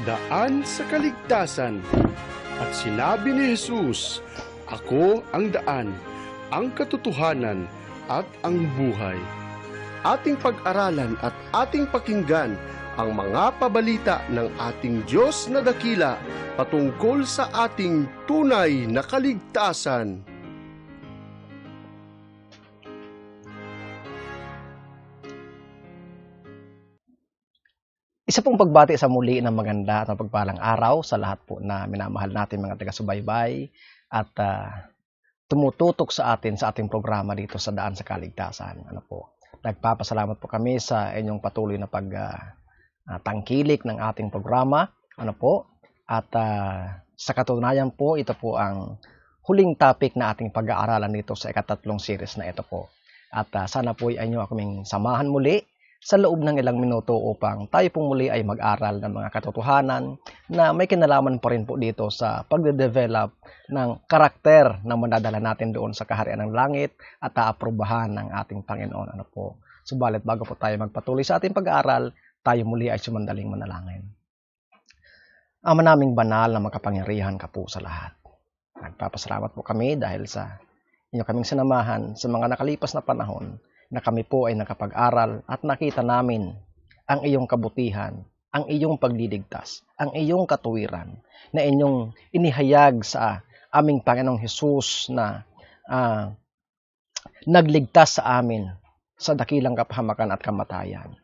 daan sa kaligtasan. At sinabi ni Jesus, "Ako ang daan, ang katotohanan, at ang buhay." Ating pag-aralan at ating pakinggan ang mga pabalita ng ating Diyos na dakila patungkol sa ating tunay na kaligtasan. Isa pong pagbati sa muli ng maganda at mapagpalang araw sa lahat po na minamahal natin mga taga-subaybay at tumututok sa atin sa ating programa dito sa Daan sa Kaligtasan. Nagpapasalamat po kami sa inyong patuloy na pagtangkilik ng ating programa. At sa katunayan po, ito po ang huling topic na ating pag-aaralan dito sa ikatatlong series na ito po. At sana po ay inyo kaming samahan muli sa loob ng ilang minuto upang tayo pong muli ay mag-aral ng mga katotohanan na may kinalaman pa rin po dito sa pagde-develop ng karakter na madadala natin doon sa kaharian ng langit at aaprubahan ng ating Panginoon. Subalit bago po tayo magpatuloy sa ating pag-aaral, tayo muli ay sumandaling manalangin. Ama naming banal na makapangyarihan ka po sa lahat. Nagpapasalamat po kami dahil sa inyo kaming sinamahan sa mga nakalipas na panahon na kami po ay nakapag-aral at nakita namin ang iyong kabutihan, ang iyong pagliligtas, ang iyong katuwiran na inyong inihayag sa aming Panginoong Hesus na nagligtas sa amin sa dakilang kapahamakan at kamatayan.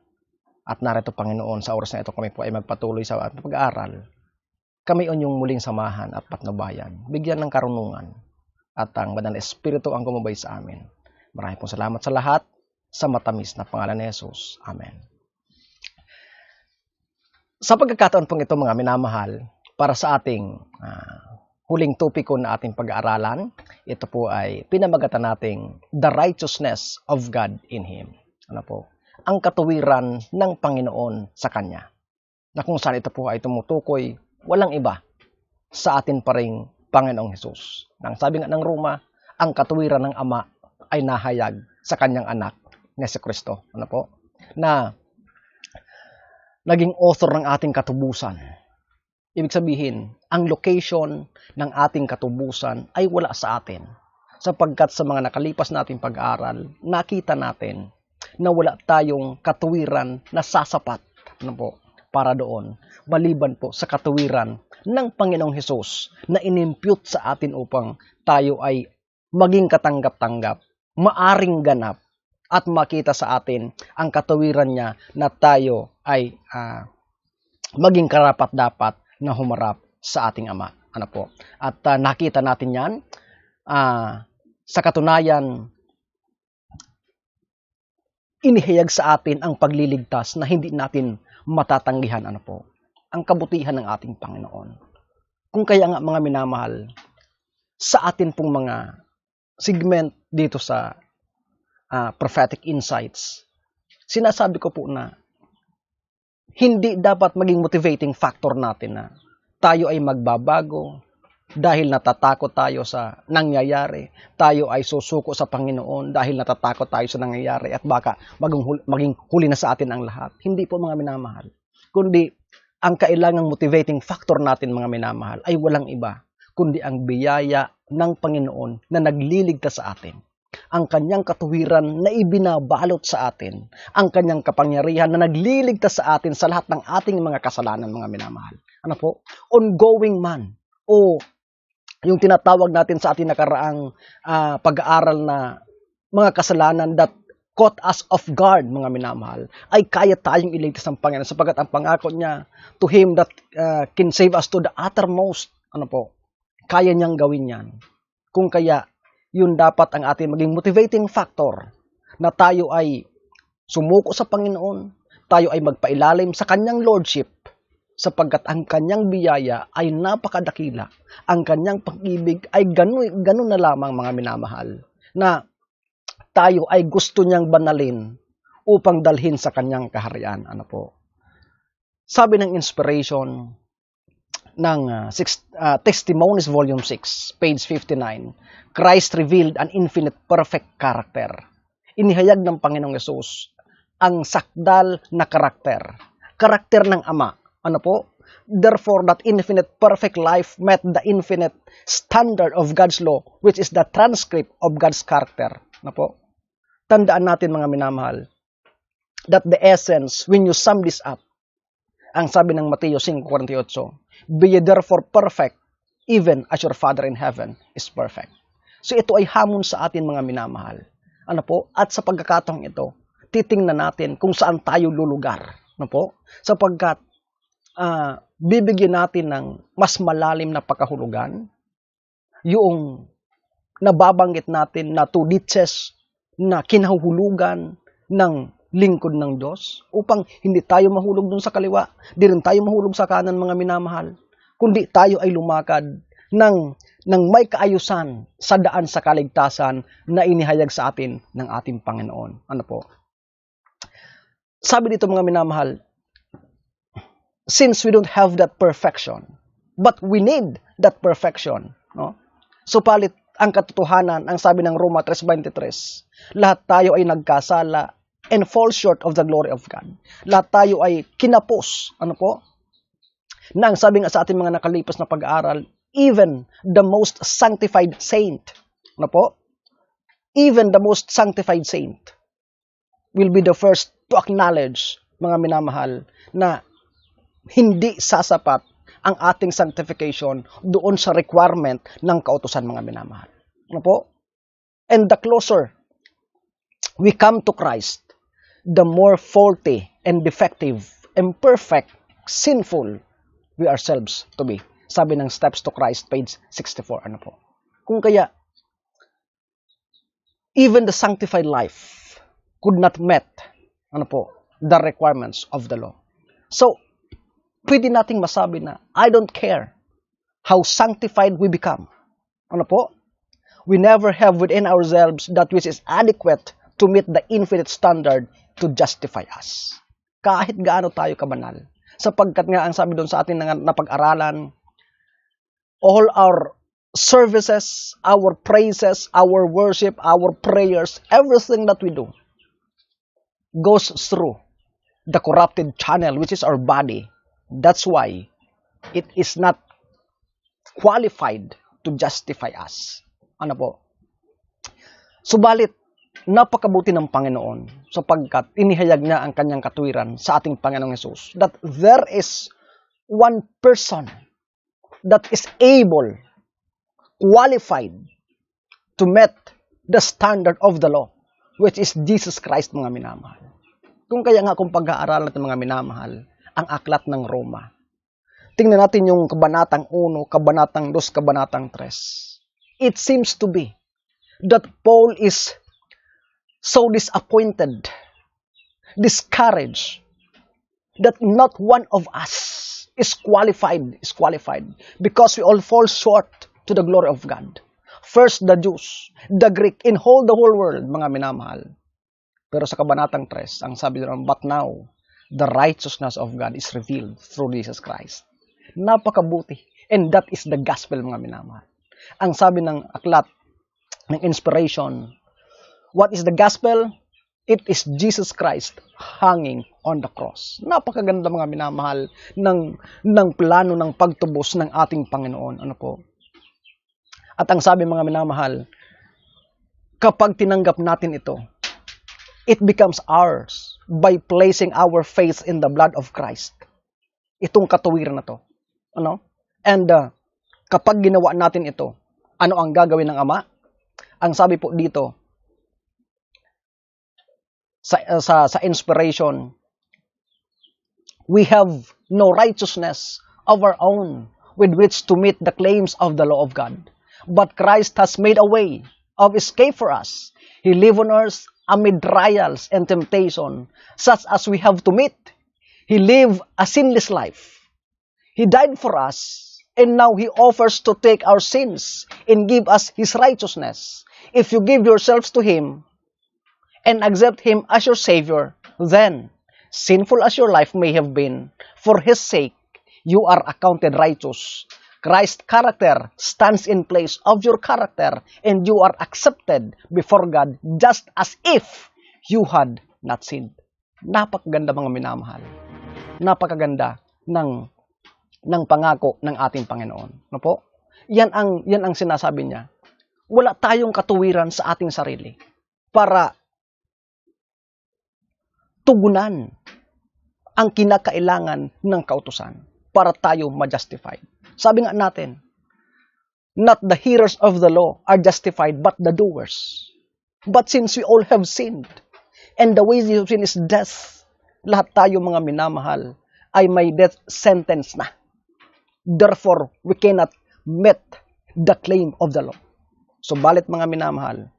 At narito, Panginoon, sa oras na ito kami po ay magpatuloy sa pag-aaral. Kami inyong muling samahan at patnubayan, bigyan ng karunungan at ang Banal na Espiritu ang gumabay sa amin. Maraming pong salamat sa lahat, sa matamis na pangalan ni Jesus. Amen. Sa pagkakataon pong ito, mga minamahal, para sa ating huling topiko na ating pag-aaralan, ito po ay pinamagatan nating The Righteousness of God in Him. Ang katuwiran ng Panginoon sa Kanya. Na kung saan ito po ay tumutukoy, walang iba sa atin pa ring Panginoong Hesus. Nang sabi nga ng Roma, ang katuwiran ng Ama ay nahayag sa Kanyang anak na si Kristo. Na naging author ng ating katubusan. Ibig sabihin, ang location ng ating katubusan ay wala sa atin. Sapagkat sa mga nakalipas nating pag-aaral, nakita natin na wala tayong katuwiran na sasapat para doon. Maliban po sa katuwiran ng Panginoong Hesus na inimpute sa atin upang tayo ay maging katanggap-tanggap, maaring ganap, at makita sa atin ang katuwiran niya na tayo ay maging karapat-dapat na humarap sa ating Ama. At nakita natin yan sa katunayan, inihayag sa atin ang pagliligtas na hindi natin matatanggihan. Ang kabutihan ng ating Panginoon. Kung kaya nga, mga minamahal, sa atin pong mga segment dito sa prophetic insights, sinasabi ko po na hindi dapat maging motivating factor natin na tayo ay magbabago dahil natatakot tayo sa nangyayari. Tayo ay susuko sa Panginoon dahil natatakot tayo sa nangyayari at baka maging huli na sa atin ang lahat. Hindi po, mga minamahal. Kundi ang kailangang motivating factor natin, mga minamahal, ay walang iba kundi ang biyaya ng Panginoon na nagliligtas sa atin. Ang kanyang katuwiran na ibinabalot sa atin, ang kanyang kapangyarihan na nagliligtas sa atin sa lahat ng ating mga kasalanan, mga minamahal. Ongoing man, o yung tinatawag natin sa ating nakaraang pag-aaral na mga kasalanan that caught us off guard, mga minamahal, ay kaya tayong iligtas ng Panginoon sapagkat ang pangako niya, to Him that can save us to the uttermost, kaya niyang gawin yan. Kung kaya, yun dapat ang ating maging motivating factor na tayo ay sumuko sa Panginoon, tayo ay magpailalim sa Kanyang Lordship sapagkat ang Kanyang biyaya ay napakadakila. Ang Kanyang pag-ibig ay ganun na lamang, mga minamahal, na tayo ay gusto niyang banalin upang dalhin sa Kanyang kaharian. Sabi ng inspiration ng Testimonies Volume 6, page 59, Christ revealed an infinite perfect character. Inihayag ng Panginoong Yesus ang sakdal na karakter ng Ama. Therefore, that infinite perfect life met the infinite standard of God's law, which is the transcript of God's character. Na po? Tandaan natin mga minamahal, that the essence, when you sum this up, ang sabi ng Mateo 5:48, be ye therefore perfect, even as your Father in heaven is perfect. So ito ay hamon sa atin mga minamahal. Ano po? At sa pagkakataong ito, titingnan natin kung saan tayo lulugar. Ano po? Sapagkat bibigyan natin ng mas malalim na pagkahulugan yung nababanggit natin na two ditches na kinahulugan ng lingkod ng Diyos upang hindi tayo mahulog dun sa kaliwa, di rin tayo mahulog sa kanan mga minamahal, kundi tayo ay lumakad ng may kaayusan sa daan sa kaligtasan na inihayag sa atin ng ating Panginoon. Ano po? Sabi dito mga minamahal, since we don't have that perfection, but we need that perfection, no? Supalit ang katotohanan, ang sabi ng Roma 3:23, lahat tayo ay nagkasala and fall short of the glory of God. Lahat tayo ay kinapos, ano po? Na ang sabi nga sa ating mga nakalipas na pag-aaral, even the most sanctified saint, ano po? Even the most sanctified saint will be the first to acknowledge, mga minamahal, na hindi sasapat ang ating sanctification doon sa requirement ng kautusan, mga minamahal. Ano po? And the closer we come to Christ, the more faulty and defective, imperfect, sinful we ourselves to be. Sabi ng Steps to Christ, page 64. Ano po? Kung kaya, even the sanctified life could not met, ano po, the requirements of the law. So, pwede nating masabi na, I don't care how sanctified we become. Ano po? We never have within ourselves that which is adequate to meet the infinite standard to justify us. Kahit gaano tayo kabanal. Sapagkat nga ang sabi doon sa atin na napag-aralan, all our services, our praises, our worship, our prayers, everything that we do goes through the corrupted channel, which is our body. That's why it is not qualified to justify us. Ano po? Subalit, napakabuti ng Panginoon sapagkat inihayag niya ang kanyang katuwiran sa ating Panginoong Hesus that there is one person that is able, qualified to meet the standard of the law, which is Jesus Christ, mga minamahal. Kung kaya nga kung pag-aaralan natin, mga minamahal, ang aklat ng Roma, tingnan natin yung kabanatang 1, kabanatang 2, kabanatang 3. It seems to be that Paul is so disappointed, discouraged, that not one of us is qualified because we all fall short to the glory of God. First, the Jews, the Greek, in the whole world, mga minamahal. Pero sa kabanatang 3, ang sabi doon, but now, the righteousness of God is revealed through Jesus Christ. Napakabuti. And that is the gospel, mga minamahal. Ang sabi ng aklat, ng inspiration, what is the gospel? It is Jesus Christ hanging on the cross. Napakaganda, mga minamahal, ng plano ng pagtubos ng ating Panginoon. Ano po? At ang sabi, mga minamahal, kapag tinanggap natin ito, it becomes ours by placing our faith in the blood of Christ. Itong katuwiran na to. Ano? And kapag ginawa natin ito, ano ang gagawin ng Ama? Ang sabi po dito, sa inspiration, we have no righteousness of our own with which to meet the claims of the law of God. But Christ has made a way of escape for us. He lived on earth amid trials and temptation, such as we have to meet. He lived a sinless life. He died for us, and now He offers to take our sins and give us His righteousness. If you give yourselves to Him and accept Him as your Savior, then, sinful as your life may have been, for His sake, you are accounted righteous. Christ's character stands in place of your character, and you are accepted before God just as if you had not sinned. Napakaganda, mga minamahal. Napakaganda ng ng pangako ng ating Panginoon. No po? Yan ang sinasabi niya. Wala tayong katuwiran sa ating sarili para tugunan ang kinakailangan ng kautusan para tayo ma-justified. Sabi nga natin, not the hearers of the law are justified, but the doers. But since we all have sinned, and the wages of sin is death, lahat tayo mga minamahal ay may death sentence na. Therefore, we cannot meet the claim of the law. So, balit mga minamahal,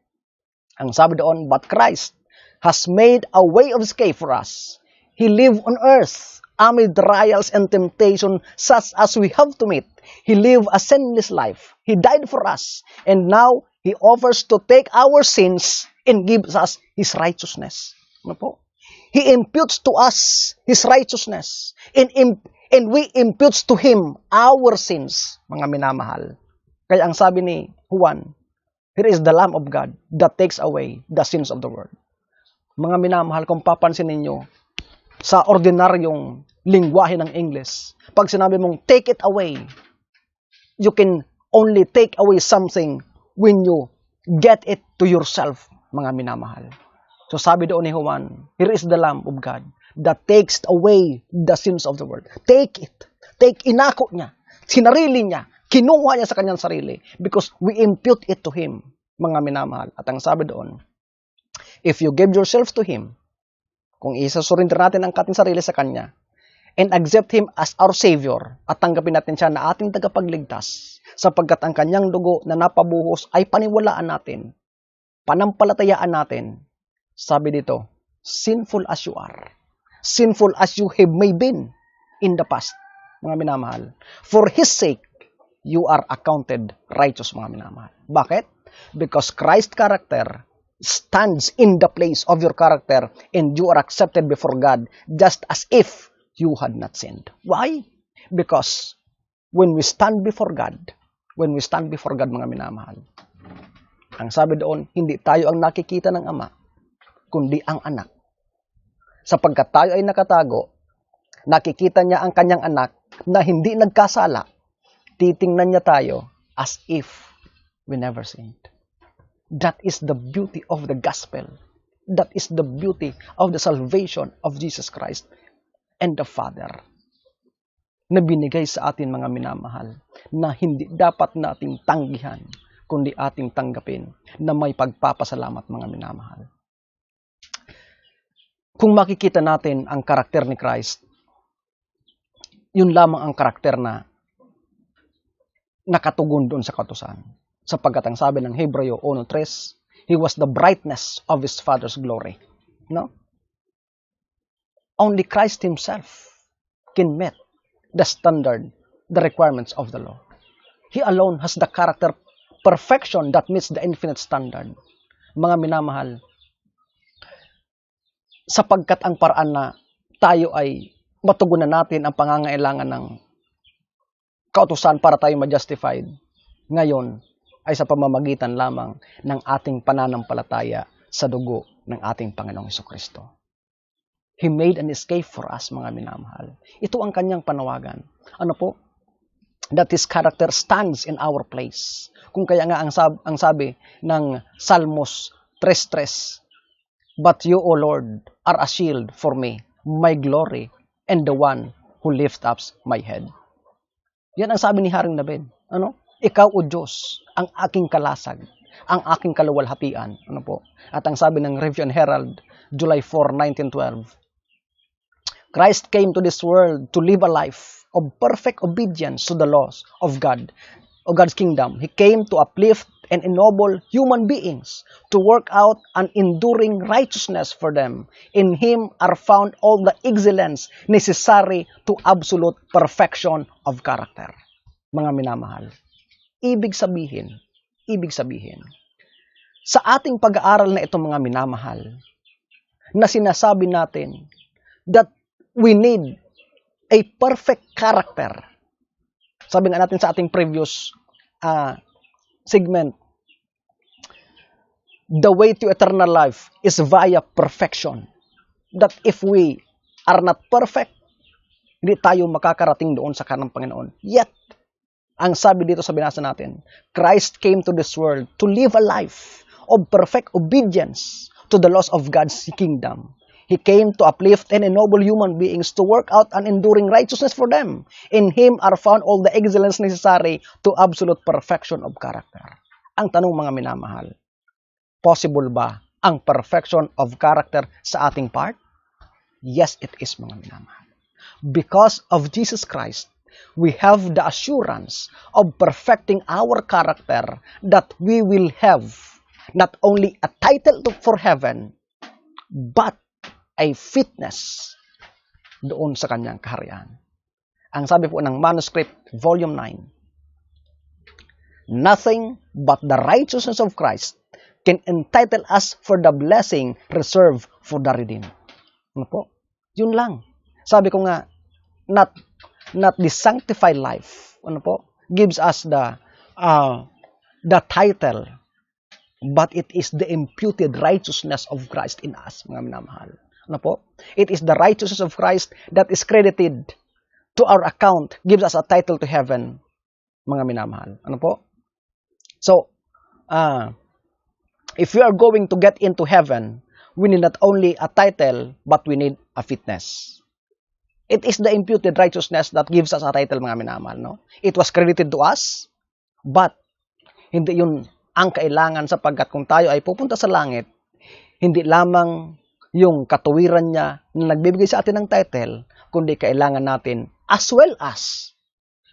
ang sabi doon, but Christ has made a way of escape for us. He lived on earth amid trials and temptation such as we have to meet. He lived a sinless life. He died for us. And now, He offers to take our sins and gives us His righteousness. Ano po? He imputes to us His righteousness. And we imputes to Him our sins, mga minamahal. Kaya ang sabi ni Juan, here is the Lamb of God that takes away the sins of the world. Mga minamahal, kung papansin ninyo, sa ordinaryong lingwahe ng English, pag sinabi mong take it away, you can only take away something when you get it to yourself, mga minamahal. So sabi doon ni Juan, here is the Lamb of God that takes away the sins of the world. Take it. Inako niya. Sinarili niya. Kinuha niya sa kanyang sarili because we impute it to Him, mga minamahal. At ang sabi doon, if you give yourself to Him, kung isa-surrender natin ang ating sarili sa Kanya, and accept Him as our Savior, at tanggapin natin siya na ating tagapagligtas, sapagkat ang Kanyang dugo na napabuhos ay paniwalaan natin, panampalatayaan natin. Sabi dito, sinful as you are, sinful as you have may been in the past, mga minamahal, for His sake, you are accounted righteous, mga minamahal. Bakit? Because Christ's character stands in the place of your character and you are accepted before God just as if you had not sinned. Why? Because when we stand before God, mga minamahal, ang sabi doon, hindi tayo ang nakikita ng Ama, kundi ang anak. Sapagkat tayo ay nakatago, nakikita niya ang kanyang anak na hindi nagkasala, titingnan niya tayo as if we never sinned. That is the beauty of the gospel. That is the beauty of the salvation of Jesus Christ and the Father na binigay sa atin, mga minamahal, na hindi dapat nating tanggihan, kundi ating tanggapin na may pagpapasalamat, mga minamahal. Kung makikita natin ang karakter ni Christ, yun lamang ang karakter na nakatugon doon sa kautusan. Sapagkat ang sabi ng Hebreo 1:3, He was the brightness of His Father's glory. No? Only Christ Himself can meet the standard, the requirements of the law. He alone has the character perfection that meets the infinite standard. Mga minamahal, sapagkat ang paraan na tayo ay matugunan natin ang pangangailangan ng kautusan para tayo ma-justified, ngayon ay sa pamamagitan lamang ng ating pananampalataya sa dugo ng ating Panginoong Hesukristo. He made an escape for us, mga minamahal. Ito ang kanyang panawagan. Ano po? That His character stands in our place. Kung kaya nga ang sabi ng Salmos 3:3, but you, O Lord, are a shield for me, my glory, and the one who lifts up my head. Yan ang sabi ni Haring David. Ano? Ikaw, O Diyos, ang aking kalasag, ang aking kaluwalhatian. Ano po? At ang sabi ng Review and Herald, July 4, 1912, Christ came to this world to live a life of perfect obedience to the laws of God, of God's kingdom. He came to uplift and ennoble human beings, to work out an enduring righteousness for them. In Him are found all the excellence necessary to absolute perfection of character. Mga minamahal, ibig sabihin, sa ating pag-aaral na ito, mga minamahal, na sinasabi natin that we need a perfect character. Sabi nga natin sa ating previous segment, the way to eternal life is via perfection. That if we are not perfect, Hindi tayo makakarating doon sa kanang Panginoon. Yet, ang sabi dito sa binasa natin, Christ came to this world to live a life of perfect obedience to the laws of God's kingdom. He came to uplift and ennoble human beings to work out an enduring righteousness for them. In Him are found all the excellence necessary to absolute perfection of character. Ang tanong mga minamahal, possible ba ang perfection of character sa ating part? Yes, it is mga minamahal. Because of Jesus Christ, we have the assurance of perfecting our character that we will have not only a title for heaven, but a fitness doon sa kanyang kaharian. Ang sabi po ng manuscript, volume 9, nothing but the righteousness of Christ can entitle us for the blessing reserved for the redeemed. Ano po? Yun lang. Sabi ko nga, not the sanctified life, ano po, gives us the title, but it is the imputed righteousness of Christ in us, mga minamahal. Ano po? It is the righteousness of Christ that is credited to our account, gives us a title to heaven, mga minamahal. Ano po? So, if we are going to get into heaven, we need not only a title, but we need a fitness. It is the imputed righteousness that gives us a title, mga minamahal. No? It was credited to us, but hindi yun ang kailangan sapagkat kung tayo ay pupunta sa langit, hindi lamang yung katuwiran niya na nagbibigay sa atin ng title, kundi kailangan natin as well as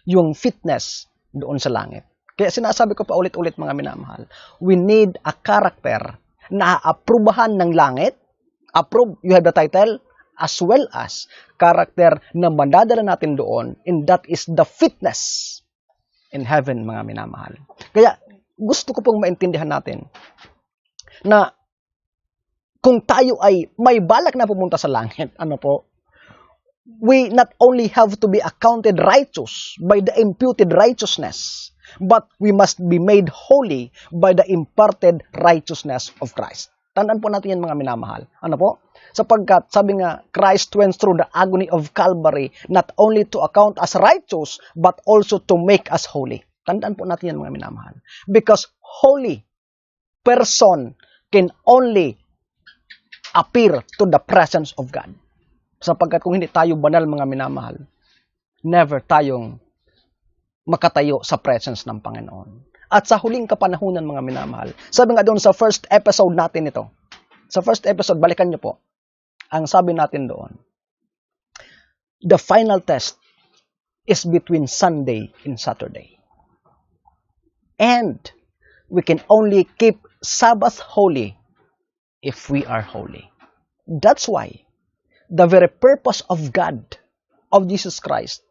yung fitness doon sa langit. Kaya sinasabi ko pa ulit-ulit mga minamahal, we need a character na aprubahan ng langit, approve, you have the title, as well as character na madadala natin doon, and that is the fitness in heaven, mga minamahal. Kaya gusto ko pong maintindihan natin na kung tayo ay may balak na pumunta sa langit, ano po, we not only have to be accounted righteous by the imputed righteousness, but we must be made holy by the imparted righteousness of Christ. Tandaan po natin yan mga minamahal. Ano po? Sapagkat sabi nga, Christ went through the agony of Calvary not only to account us righteous, but also to make us holy. Tandaan po natin yan mga minamahal. Because holy person can only appear to the presence of God. Sapagkat kung hindi tayo banal mga minamahal, never tayong makatayo sa presence ng Panginoon. At sa huling kapanahunan mga minamahal, sabi nga doon sa first episode natin ito, sa first episode, balikan niyo po, ang sabi natin doon, the final test is between Sunday and Saturday. And we can only keep Sabbath holy if we are holy. That's why the very purpose of God, of Jesus Christ,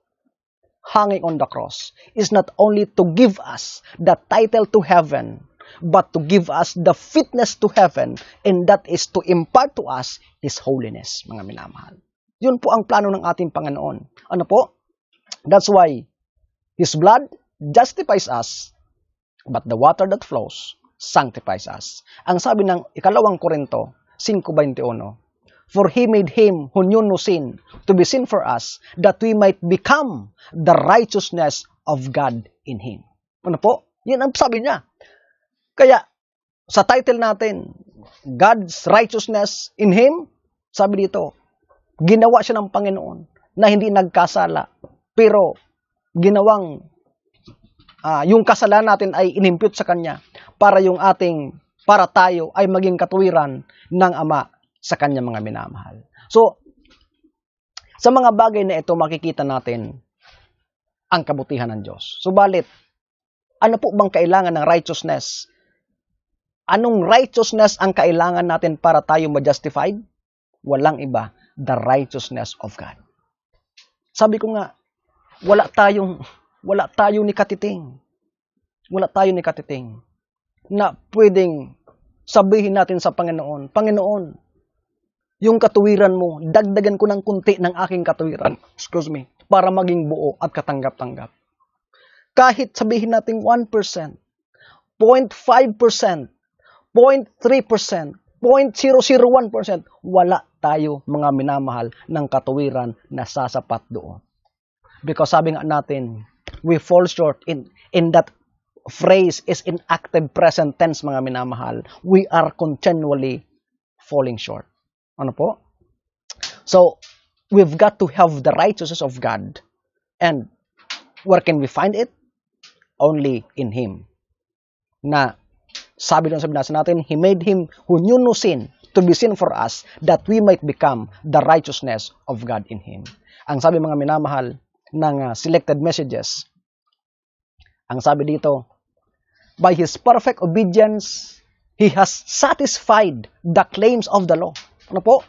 hanging on the cross, is not only to give us the title to heaven, but to give us the fitness to heaven, and that is to impart to us His holiness, mga minamahal. Yun po ang plano ng ating Panginoon. Ano po? That's why His blood justifies us, but the water that flows sanctifies us. Ang sabi ng 2 Korinto 5:21, for He made Him who knew no sin to be sin for us, that we might become the righteousness of God in Him. Ano po? Yan ang sabi niya. Kaya, sa title natin, God's righteousness in Him, sabi dito, ginawa siya ng Panginoon na hindi nagkasala, pero ginawang yung kasalanan natin ay inimpute sa Kanya para tayo ay maging katuwiran ng Ama sa Kanya mga minamahal. So, sa mga bagay na ito, makikita natin ang kabutihan ng Diyos. Subalit, ano po bang kailangan ng righteousness? Anong righteousness ang kailangan natin para tayo ma-justified? Walang iba, the righteousness of God. Sabi ko nga, wala tayong ni katiting. Wala tayo ni katiting na pwedeng sabihin natin sa Panginoon, Panginoon, yung katuwiran mo, dagdagan ko ng kunti ng aking katuwiran, para maging buo at katanggap-tanggap. Kahit sabihin natin 1%, 0.5%, 0.3%, 0.001%, wala tayo mga minamahal ng katuwiran na sasapat doon. Because sabi nga natin, we fall short in that phrase is in active present tense, mga minamahal. We are continually falling short. Ano po? So, we've got to have the righteousness of God. And where can we find it? Only in Him. Na, sabi nasa natin, He made Him who knew no sin to be sin for us, that we might become the righteousness of God in Him. Ang sabi mga minamahal ng selected messages, ang sabi dito, by His perfect obedience, He has satisfied the claims of the law. Ano po?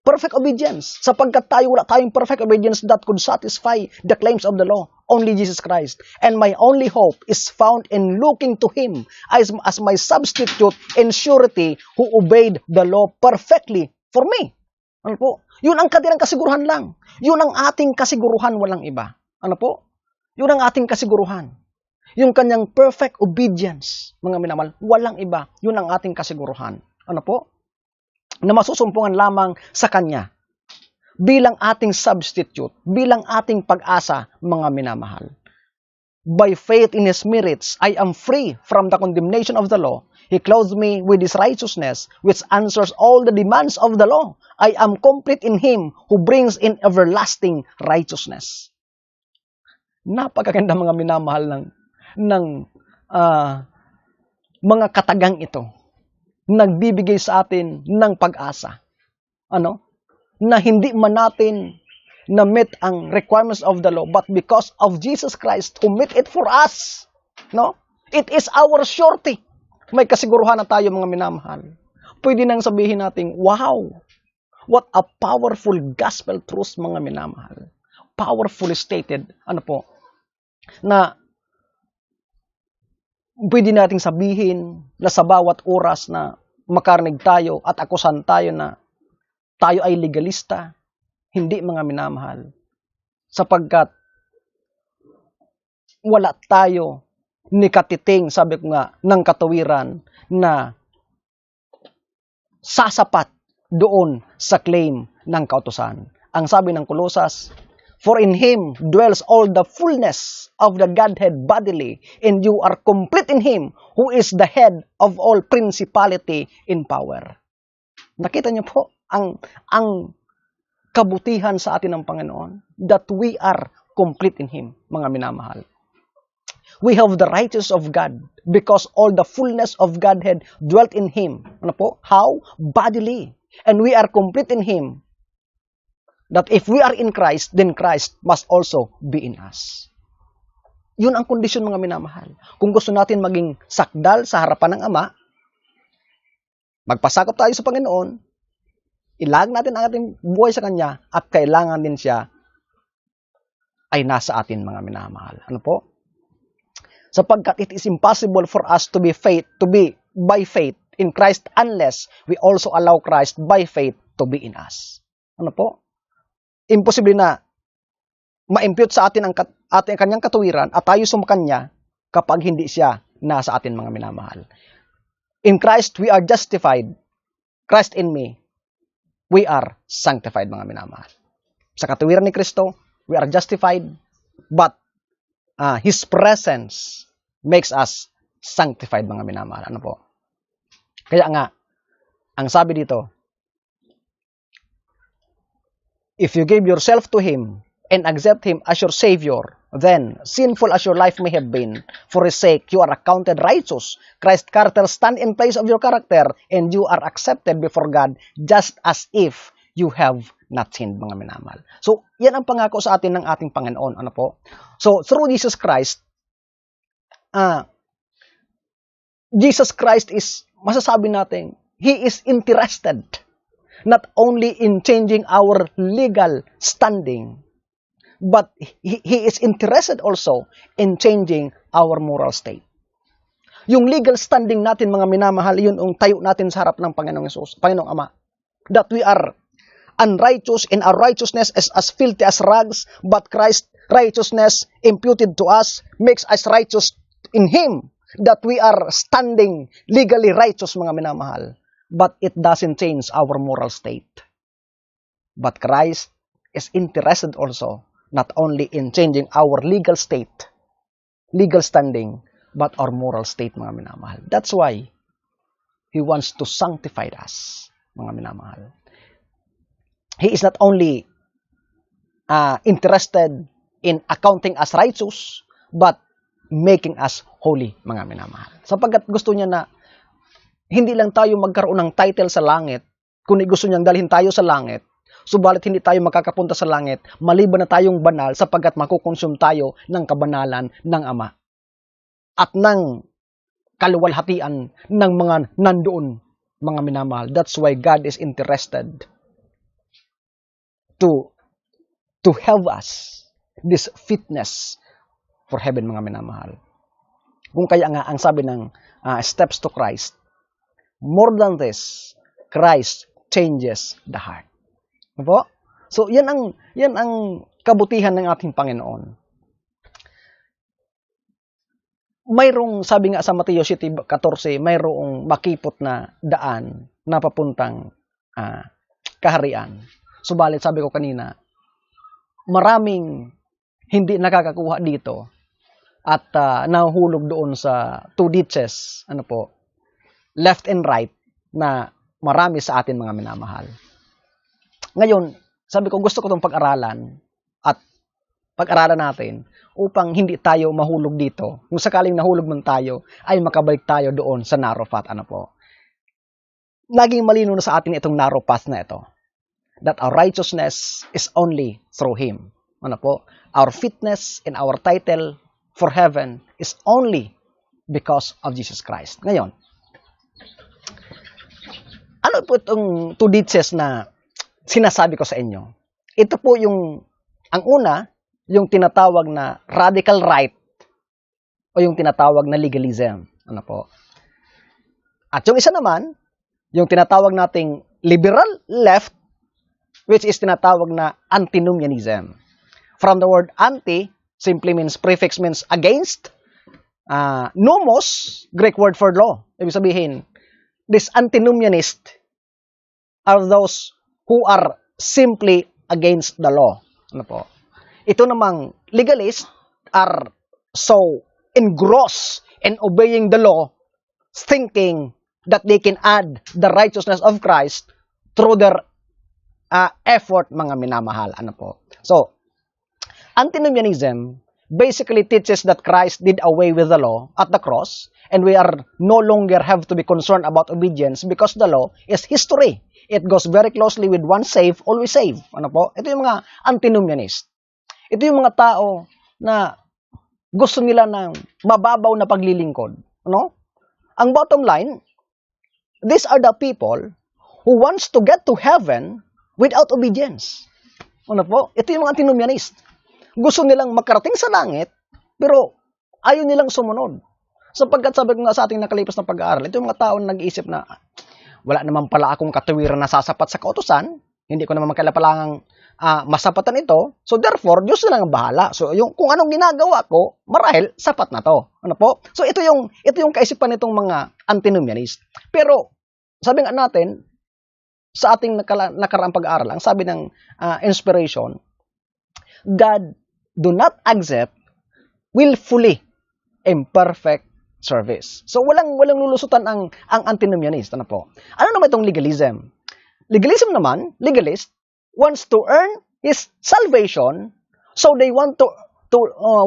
Perfect obedience. Sapagkat wala tayong perfect obedience that could satisfy the claims of the law. Only Jesus Christ. And my only hope is found in looking to Him as my substitute and surety who obeyed the law perfectly for me. Ano po? Yun ang katirang kasiguruhan lang. Yun ang ating kasiguruhan, walang iba. Ano po? Yun ang ating kasiguruhan. Yung kanyang perfect obedience, mga minamahal, walang iba. Yun ang ating kasiguruhan. Ano po? Na masusumpungan lamang sa Kanya bilang ating substitute, bilang ating pag-asa, mga minamahal. By faith in His merits, I am free from the condemnation of the law. He clothes me with His righteousness, which answers all the demands of the law. I am complete in Him who brings in everlasting righteousness. Napakaganda, mga minamahal, ng mga katagang ito. Nagbibigay sa atin ng pag-asa. Ano? Na hindi man natin na-meet ang requirements of the law, but because of Jesus Christ who met it for us, no? It is our surety. May kasiguruhan na tayo, mga minamahal. Pwede nang sabihin natin, wow, what a powerful gospel truth, mga minamahal. Powerfully stated, ano po, na pwede nating sabihin na sa bawat oras na makarinig tayo at akusan tayo na tayo ay legalista, hindi, mga minamahal. Sapagkat wala tayo ni katiting, sabi ko nga, ng katuwiran na sasapat doon sa claim ng kautusan. Ang sabi ng Kolosas, for in Him dwells all the fullness of the Godhead bodily, and you are complete in Him, who is the head of all principality in power. Nakita niyo po ang kabutihan sa atin ng Panginoon, that we are complete in Him, mga minamahal. We have the righteousness of God because all the fullness of Godhead dwelt in Him. Ano po? How? Bodily. And we are complete in Him, that if we are in Christ, then Christ must also be in us. Yun ang kondisyon, mga minamahal. Kung gusto natin maging sakdal sa harapan ng Ama, magpasakop tayo sa Panginoon, ilag natin ang ating buhay sa Kanya, at kailangan din siya ay nasa atin, mga minamahal. Ano po? Sapagkat it is impossible for us to be by faith in Christ unless we also allow Christ by faith to be in us. Ano po? Imposible na ma-impute sa atin ang kanyang katuwiran at tayo sumakanya kapag hindi siya nasa atin, mga minamahal. In Christ, we are justified. Christ in me, we are sanctified, mga minamahal. Sa katuwiran ni Kristo, we are justified, but His presence makes us sanctified, mga minamahal. Ano po? Kaya nga, ang sabi dito, if you give yourself to Him and accept Him as your Savior, then, sinful as your life may have been, for His sake, you are accounted righteous. Christ's character stand in place of your character, and you are accepted before God just as if you have not sinned, mga minamahal. So, yan ang pangako sa atin ng ating Panginoon. Ano po? So, through Jesus Christ, Jesus Christ is, masasabi natin, He is interested not only in changing our legal standing, but He is interested also in changing our moral state. Yung legal standing natin, mga minamahal, yun ang tayo natin sa harap ng Panginoong Hesus, Panginoong Ama. That we are unrighteous and our righteousness is as filthy as rags, but Christ's righteousness imputed to us makes us righteous in Him, that we are standing legally righteous, mga minamahal. But it doesn't change our moral state. But Christ is interested also not only in changing our legal state, legal standing, but our moral state, mga minamahal. That's why He wants to sanctify us, mga minamahal. He is not only interested in accounting us righteous, but making us holy, mga minamahal. Sapagkat gusto niya na hindi lang tayo magkaroon ng title sa langit, kundi gusto niyang dalhin tayo sa langit, subalit hindi tayo makakapunta sa langit, maliban na tayong banal, sapagkat makukonsume tayo ng kabanalan ng Ama at ng kaluwalhatian ng mga nandoon, mga minamahal. That's why God is interested to help us this fitness for heaven, mga minamahal. Kung kaya nga ang sabi ng Steps to Christ, more than this, Christ changes the heart. Diba? So yan ang kabutihan ng ating Panginoon. Mayroong, sabi nga sa Mateo 7:14, mayroong makipot na daan na papuntang kaharian. Subalit sabi ko kanina, maraming hindi nakakakuha dito at nahuhulog doon sa two ditches, left and right, na marami sa atin, mga minamahal. Ngayon, sabi ko gusto ko itong pag-aralan at pag-aralan natin upang hindi tayo mahulog dito. Kung sakaling nahulog man tayo, ay makabalik tayo doon sa narrow path. Laging malino na sa atin itong narrow path na ito. That our righteousness is only through Him. Our fitness and our title for heaven is only because of Jesus Christ. Ngayon, ano po itong two ditches na sinasabi ko sa inyo? Ito po ang una, yung tinatawag na radical right o yung tinatawag na legalism. At yung isa naman, yung tinatawag nating liberal left, which is tinatawag na antinomianism. From the word anti, simply means, prefix means against. Nomos, Greek word for law. Ibig sabihin, this antinomianist are those who are simply against the law. Ito namang legalist are so engrossed in obeying the law, thinking that they can add the righteousness of Christ through their effort, mga minamahal. So, antinomianism basically teaches that Christ did away with the law at the cross, and we are no longer have to be concerned about obedience because the law is history. It goes very closely with once saved, always saved. Ito yung mga antinomianist. Ito yung mga tao na gusto nila ng mababaw na paglilingkod. Ang bottom line, these are the people who wants to get to heaven without obedience. Ito yung mga antinomianist. Gusto nilang makarating sa langit, pero ayaw nilang sumunod. Sapagkat sabi ko nga sa ating nakalipas na pag-aaral, ito yung mga tao na nag-iisip na wala naman pala akong katuwiran na sasapat sa kautusan, hindi ko naman magkailangang masapatan ito, so therefore, Diyos na lang ang bahala. So kung anong ginagawa ko, marahil sapat na to. So ito yung kaisipan nitong mga antinomianist. Pero sabi nga natin, sa ating nakaraang pag-aaral, ang sabi ng inspiration, God do not accept willfully imperfect service. So walang lulusutan ang antinomianist. Ano naman itong legalism? Legalism naman, legalist wants to earn his salvation, so they want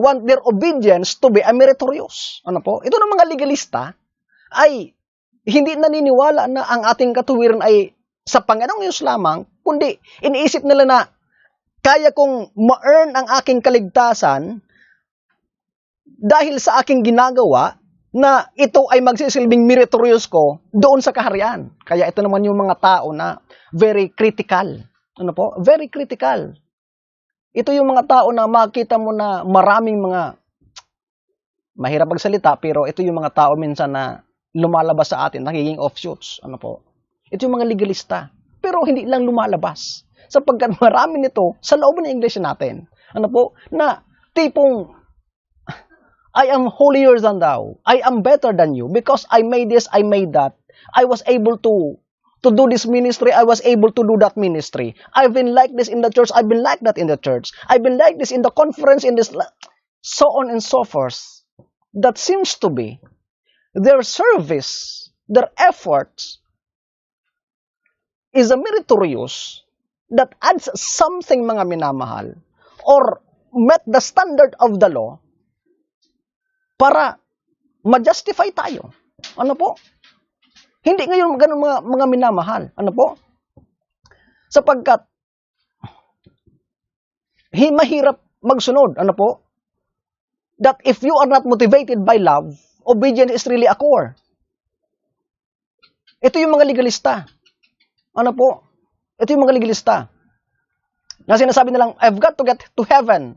want their obedience to be meritorious. Ito ng mga legalista ay hindi naniniwala na ang ating katuwiran ay sa Panginoong Diyos lamang, kundi iniisip nila na kaya kong ma-earn ang aking kaligtasan dahil sa aking ginagawa na ito ay magsisilbing meritorious ko doon sa kaharian. Kaya ito naman yung mga tao na very critical. Very critical. Ito yung mga tao na makita mo na maraming mga, mahirap magsalita, pero ito yung mga tao minsan na lumalabas sa atin, nagiging offshoots. Ito yung mga legalista. Pero hindi lang lumalabas. Sapagkat marami nito sa loob ng iglesia natin. Na tipong, I am holier than thou. I am better than you because I made this, I made that. I was able to to do this ministry, I was able to do that ministry. I've been like this in the church, I've been like that in the church. I've been like this in the conference, in this, so on and so forth. That seems to be their service, their efforts is a meritorious that adds something, mga minamahal, or met the standard of the law para ma-justify tayo. Ano po? Hindi ngayon ganun mga minamahal. Ano po? Sapagkat mahirap magsunod. Ano po? That if you are not motivated by love, obedience is really a core. Ito yung mga legalista. Ano po? Ito yung mga legalista. Na sinasabi nilang, I've got to get to heaven.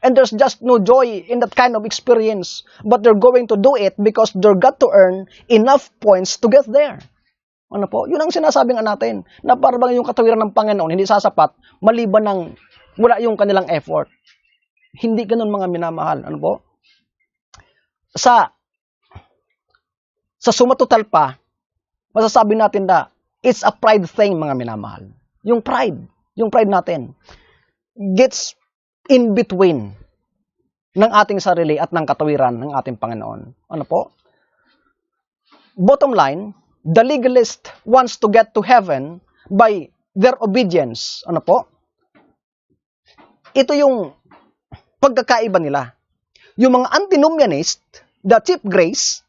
And there's just no joy in that kind of experience. But they're going to do it because they're got to earn enough points to get there. Ano po? Yun ang sinasabi nga natin. Na parang yung katawiran ng Panginoon, hindi sasapat, maliban ng wala yung kanilang effort. Hindi ganun, mga minamahal. Ano po? Sa sumatotal pa, masasabi natin na it's a pride thing, mga minamahal. Yung pride natin gets in between ng ating sarili at ng katawiran ng ating Panginoon. Ano po? Bottom line, the legalist wants to get to heaven by their obedience. Ano po? Ito yung pagkakaiba nila. Yung mga antinomianist, the cheap grace,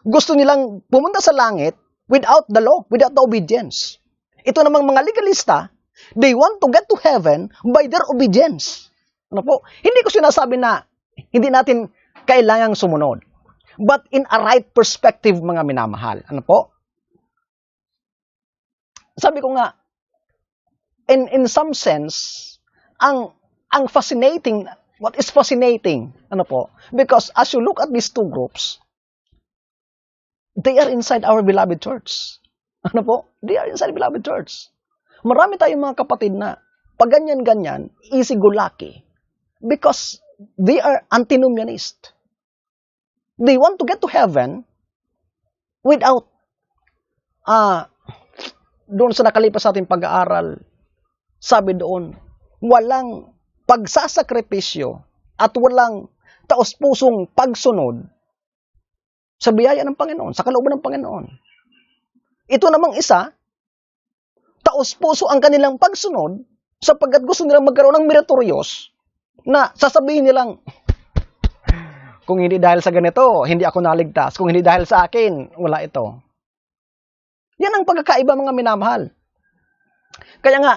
gusto nilang pumunta sa langit without the law, without the obedience. Ito namang mga legalista, they want to get to heaven by their obedience. Ano po? Hindi ko sinasabi na hindi natin kailangang sumunod. But in a right perspective, mga minamahal. Ano po? Sabi ko nga, in some sense, ang fascinating, what is fascinating? Ano po? Because as you look at these two groups, they are inside our beloved church. Ano po? They are inside beloved church. Marami tayong mga kapatid na pag ganyan-ganyan, easy-go-lucky. Because they are antinomianist. They want to get to heaven without doon sa nakalipas sa ating pag-aaral, sabi doon, walang pagsasakripisyo at walang taos-pusong pagsunod sa biyaya ng Panginoon, sa kalooban ng Panginoon. Ito namang isa, taos-puso ang kanilang pagsunod sapagkat gusto nilang magkaroon ng meritorious na sasabihin nilang, kung hindi dahil sa ganito, hindi ako naligtas. Kung hindi dahil sa akin, wala ito. Yan ang pagkakaiba, mga minamahal. Kaya nga,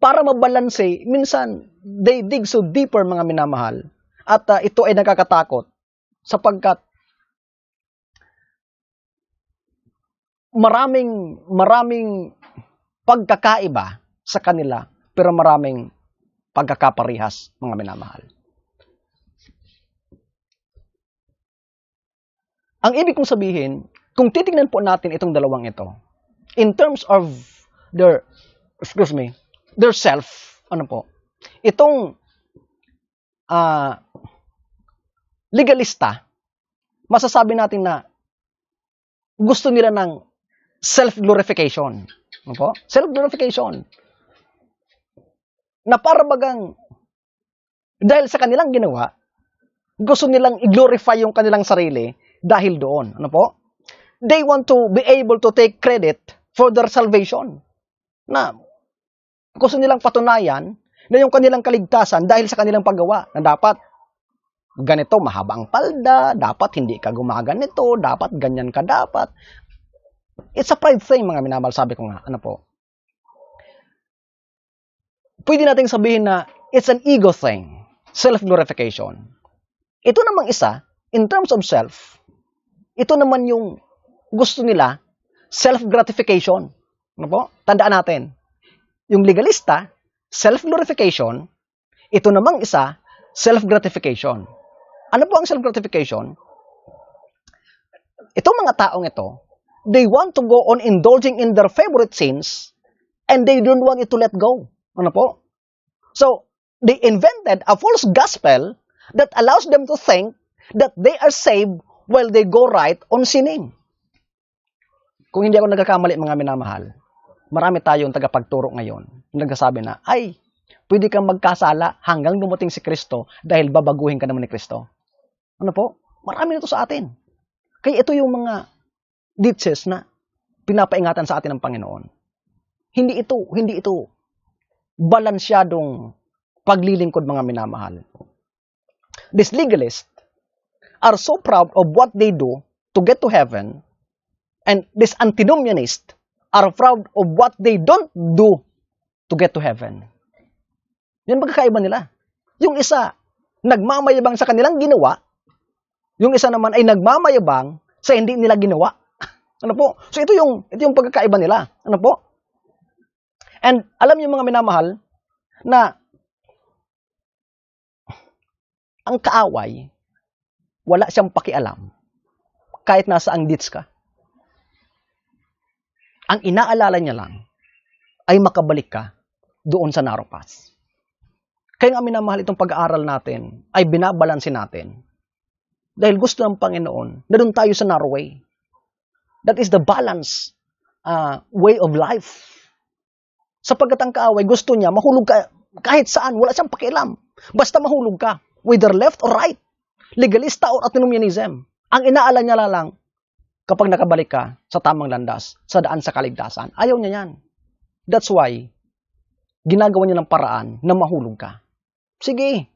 para mabalanse, minsan, they dig so deeper, mga minamahal. At ito ay nakakatakot sapagkat maraming pagkakaiba sa kanila, pero maraming pagkakaparihas, mga minamahal. Ang ibig kong sabihin, kung titingnan po natin itong dalawang ito, in terms of their self, ano po, itong legalista, masasabi natin na gusto nila ng self-glorification. Ano po? Self-glorification. Na para bagang, dahil sa kanilang ginawa, gusto nilang i-glorify yung kanilang sarili dahil doon. Ano po? They want to be able to take credit for their salvation. Na gusto nilang patunayan na yung kanilang kaligtasan dahil sa kanilang paggawa na dapat ganito, mahaba ang palda, dapat hindi ka gumaganito, dapat ganyan ka dapat. It's a pride thing, mga minamahal, sabi ko nga. Ano po? Pwede nating sabihin na it's an ego thing, self-glorification. Ito namang isa, in terms of self, ito naman yung gusto nila, self-gratification. Ano po? Tandaan natin, yung legalista, self-glorification, ito namang isa, self-gratification. Ano po ang self-gratification? Itong mga taong ito, they want to go on indulging in their favorite sins and they don't want it to let go. Ano po? So, they invented a false gospel that allows them to think that they are saved while they go right on sinning. Kung hindi ako nagkakamali, mga minamahal, marami tayong tagapagturo ngayon na nagsasabi na, ay, pwede kang magkasala hanggang dumating si Kristo dahil babaguhin ka naman ni Kristo. Ano po? Marami nito sa atin. Kaya ito yung mga ditches na pinapaingatan sa atin ng Panginoon. Hindi ito balansyadong paglilingkod, mga minamahal. These legalists are so proud of what they do to get to heaven, and these antinomianists are proud of what they don't do to get to heaven. Yan magkakaiba nila. Yung isa, nagmamayabang sa kanilang ginawa. Yung isa naman ay nagmamayabang sa hindi nila ginawa. Ano po? So ito yung pagkakaiba nila. Ano po? And alam niyo, mga minamahal, na ang kaaway, wala siyang pakialam kahit nasaang ditch ka. Ang inaalala niya lang ay makabalik ka doon sa narrow path. Kaya nga, minamahal, itong pag-aaral natin ay binabalansin natin dahil gusto ng Panginoon na doon tayo sa narrow way. That is the balance way of life. Sapagkat ang kaaway, gusto niya mahulog ka kahit saan, wala siyang pakialam. Basta mahulog ka, whether left or right, legalista or antinomianism. Ang inaala niya lang kapag nakabalik ka sa tamang landas, sa daan sa kaligtasan. Ayaw niya yan. That's why, ginagawa niya ng paraan na mahulog ka. Sige,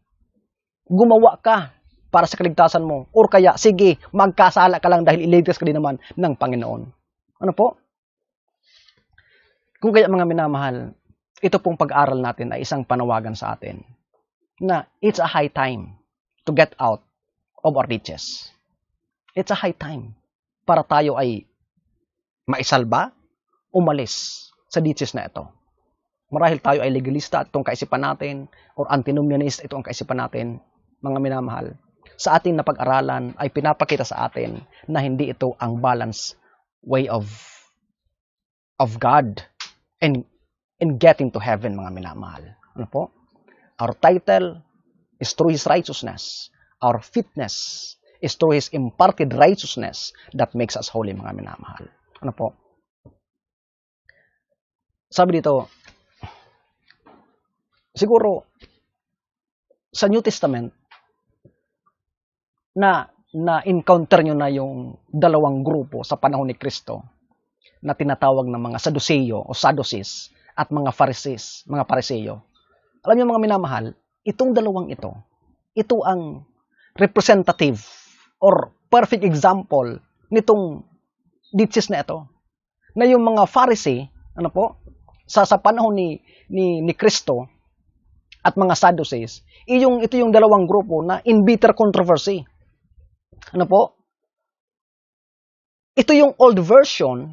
gumawa ka para sa kaligtasan mo. Or kaya, sige, magkasala ka lang dahil iligtas ka din naman ng Panginoon. Ano po? Kung kaya, mga minamahal, ito pong pag-aral natin ay isang panawagan sa atin na it's a high time to get out of our ditches. It's a high time para tayo ay maisalba, umalis sa ditches na ito. Marahil tayo ay legalista at itong kaisipan natin, or antinomianist, ito ang kaisipan natin, mga minamahal. Sa ating napag-aralan ay pinapakita sa atin na hindi ito ang balance way of God in getting to heaven, mga minamahal. Ano po? Our title is through His righteousness. Our fitness is through His imparted righteousness that makes us holy, mga minamahal. Ano po? Sabi dito, siguro, sa New Testament, na-encounter nyo na yung dalawang grupo sa panahon ni Kristo na tinatawag ng mga Saduceo o Sadducees at mga Pharisees, mga Pariseo. Alam niyo, mga minamahal, itong dalawang ito ang representative or perfect example nitong ditches na ito. Na yung mga Pharisee, ano po, sa panahon ni Kristo at mga Sadducees, ito yung dalawang grupo na in bitter controversy. Ano po? Ito yung old version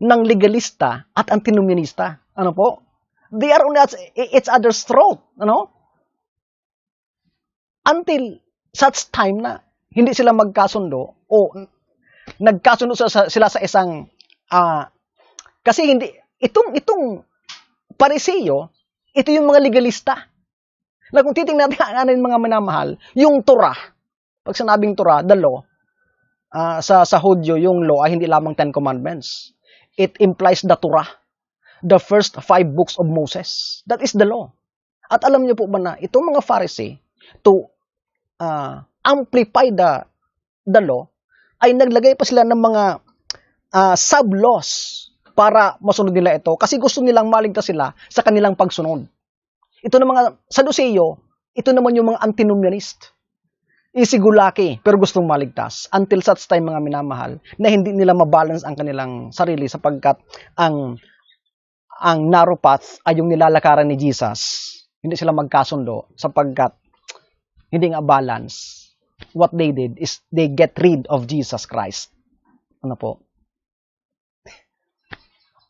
ng legalista at antinomianista. Ano po? They are on each other's throat. Ano? Until such time na hindi sila magkasundo o nagkasundo sila sa isang kasi hindi itong Pariseo, ito yung mga legalista. Na kung titingnan natin mga minamahal, yung Torah, pag sinabing Torah, the law, sa Hudyo, yung law ay hindi lamang 10 commandments. It implies the Torah, the first 5 books of Moses. That is the law. At alam niyo po ba na itong mga Pharisee, to amplify the law, ay naglagay pa sila ng mga sub-laws para masunod nila ito kasi gusto nilang maligtas sila sa kanilang pagsunod. Ito na mga Saduceo, ito naman yung mga antinomianist. Isigulaki, pero gustong maligtas. Until such time, mga minamahal, na hindi nila mabalance ang kanilang sarili sapagkat ang narrow path ay yung nilalakaran ni Jesus. Hindi sila magkasundo sapagkat hindi nga balance. What they did is they get rid of Jesus Christ. Ano po?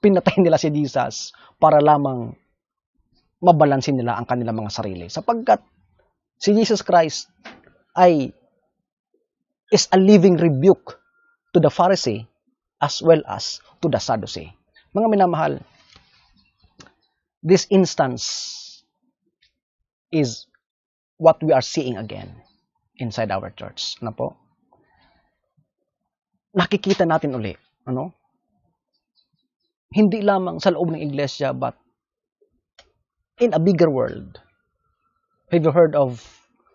Pinatay nila si Jesus para lamang mabalansin nila ang kanilang mga sarili. Sapagkat si Jesus Christ is a living rebuke to the Pharisee as well as to the Sadducee. Mga minamahal, this instance is what we are seeing again inside our church. Ano po? nakikita natin uli, hindi lamang sa loob ng iglesia, but in a bigger world. Have you heard of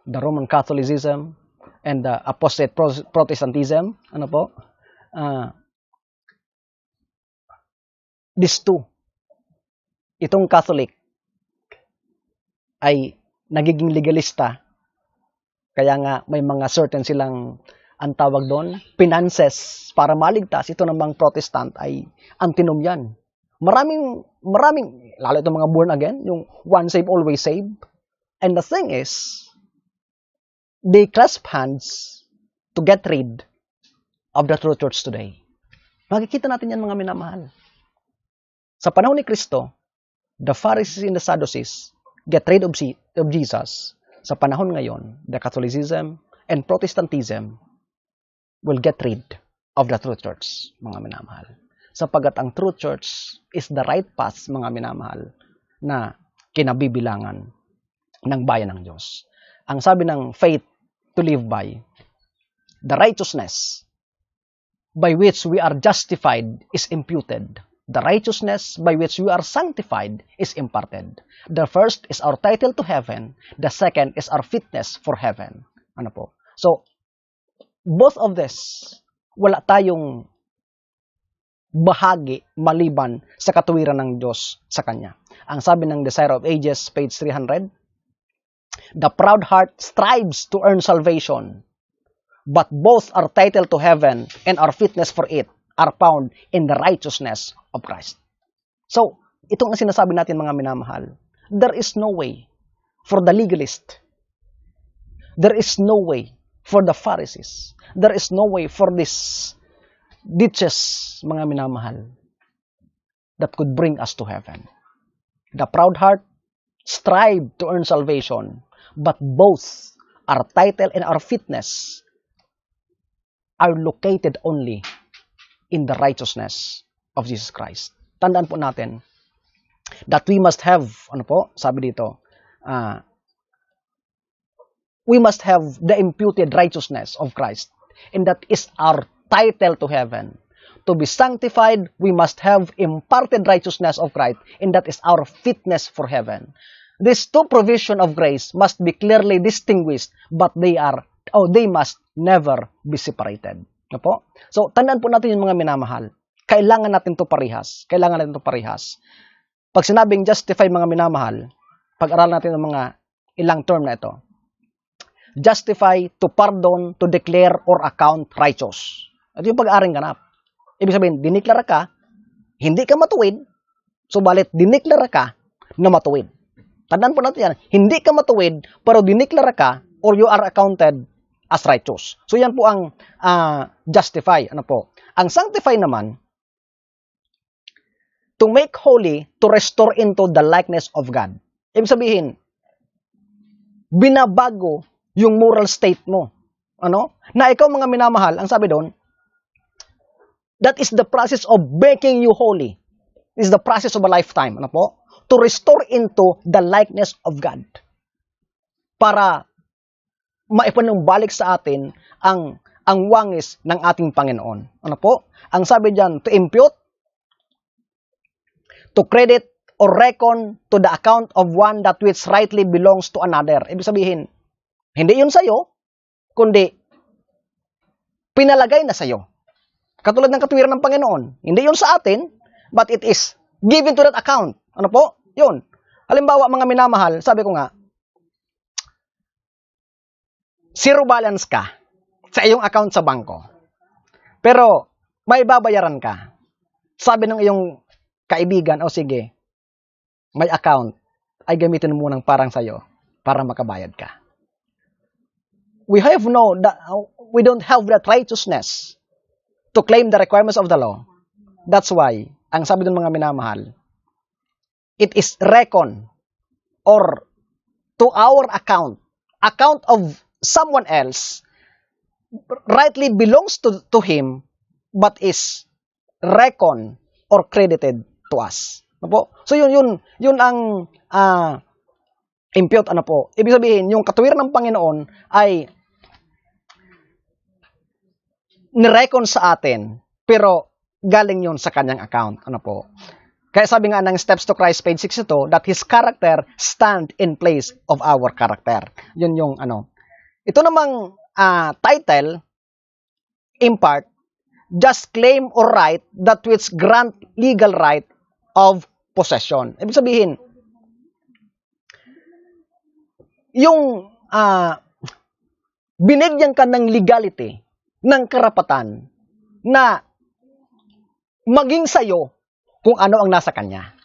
the Roman Catholicism and the apostate Protestantism? Ano po? These two. Itong Catholic ay nagiging legalista. Kaya nga may mga certain silang ang tawag doon, finances para maligtas. Ito namang Protestant ay antinomian. Maraming, lalo itong mga born again, yung one save, always save. And the thing is, they clasp hands to get rid of the true church today. Makikita natin yan, mga minamahal. Sa panahon ni Kristo, the Pharisees and the Sadducees get rid of Jesus. Sa panahon ngayon, the Catholicism and Protestantism will get rid of the true church, mga minamahal. Sapagat ang true church is the right path, mga minamahal, na kinabibilangan ng bayan ng Diyos. Ang sabi ng faith to live by, the righteousness by which we are justified is imputed. The righteousness by which we are sanctified is imparted. The first is our title to heaven. The second is our fitness for heaven. Ano po? So, both of this, wala tayong bahagi maliban sa katuwiran ng Diyos sa Kanya. Ang sabi ng Desire of Ages, page 300, the proud heart strives to earn salvation, but both our title to heaven and our fitness for it are found in the righteousness of Christ. So, itong ang sinasabi natin, mga minamahal. There is no way for the legalist. There is no way for the Pharisees. There is no way for these ditches, mga minamahal, that could bring us to heaven. The proud heart strive to earn salvation, but both our title and our fitness are located only in the righteousness of Jesus Christ. Tandaan po natin that we must have, sabi dito, we must have the imputed righteousness of Christ, and that is our title to heaven. To be sanctified, we must have imparted righteousness of Christ, and that is our fitness for heaven. These two provisions of grace must be clearly distinguished, but they must never be separated. So, tandaan po natin yung mga minamahal. Kailangan natin to parehas. Pag sinabing justify, mga minamahal, pag-aralan natin ng mga ilang term na ito. Justify, to pardon, to declare, or account righteous. Ito yung pag-aaring ganap. Ibig sabihin, diniklara ka, hindi ka matuwid, subalit diniklara ka na matuwid. Tandaan po natin yan, hindi ka matuwid, pero diniklara ka, or you are accounted as righteous. So yan po ang justify. Ang sanctify naman, to make holy, to restore into the likeness of God. Ibig sabihin, binabago yung moral state mo. Na ikaw, mga minamahal, ang sabi doon, that is the process of making you holy. It is the process of a lifetime. To restore into the likeness of God. Para maipanumbalik sa atin ang wangis ng ating Panginoon. Ang sabi diyan, to impute, to credit, or reckon to the account of one that which rightly belongs to another. Ibig sabihin, hindi yun sa'yo, kundi pinalagay na sa'yo. Katulad ng katuwiran ng Panginoon. Hindi yun sa atin, but it is given to that account. Yun. Halimbawa, mga minamahal, sabi ko nga, zero balance ka sa iyong account sa bangko. Pero, may babayaran ka. Sabi ng iyong kaibigan, sige, may account, ay gamitin mo munang parang sa'yo para makabayad ka. We don't have that righteousness to claim the requirements of the law. That's why, ang sabi ng mga minamahal, it is reckon or to our account of someone else, rightly belongs to him, but is reckon or credited to us. So yun ang impute. Ibig sabihin, yung katuwiran ng Panginoon ay nirecon sa atin, pero galing yun sa kanyang account. Ano po? Kaya sabi nga ng Steps to Christ, page 62, that His character stand in place of our character. Yun yung ano. Ito namang title, in part, just claim or right that which grant legal right of possession. Ibig sabihin, yung binigyan ka ng legality, ng karapatan, na maging sa'yo kung ano ang nasa kanya.